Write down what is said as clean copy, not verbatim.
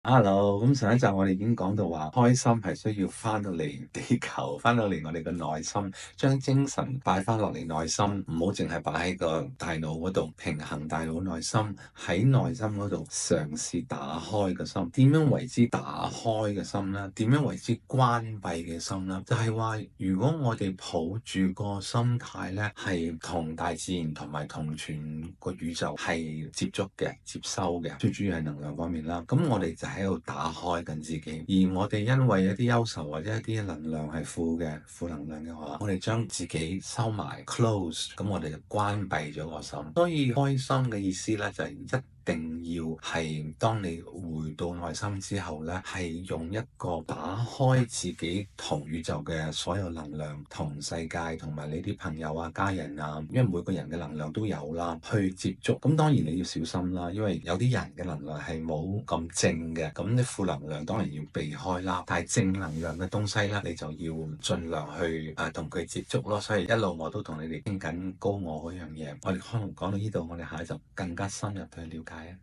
Hello，咁上一集我哋已經講到話，開心係需要翻到嚟地球，翻到嚟我哋嘅內心，將精神擺翻落嚟內心，唔好淨係擺喺個大腦嗰度，平衡大腦內心，喺內心嗰度嘗試打開個心。點樣為之打開嘅心呢？點樣為之關閉嘅心呢？就係話，如果我哋抱住個心態呢，係同大自然同埋同全個宇宙係接觸嘅、接收嘅，最主要係能量方面啦。咁我哋就喺度打開緊自己，而我哋因為一啲憂愁或者一啲能量係負能量嘅話，我哋將自己收埋 close，咁我哋就關閉咗個心。所以開心嘅意思咧，就係一定要係當你回到內心之後咧，係用一個打開自己同宇宙嘅所有能量、同世界同埋你啲朋友啊、家人啊，因為每個人嘅能量都有啦，去接觸。咁當然你要小心啦，因為有啲人嘅能量係冇咁正嘅，咁啲負能量當然要避開啦。但係正能量嘅東西咧，你就要盡量去同佢接觸咯。所以一路我都同你哋傾緊高我嗰樣嘢。我哋可能講到呢度，我哋下一集更加深入去了解啊。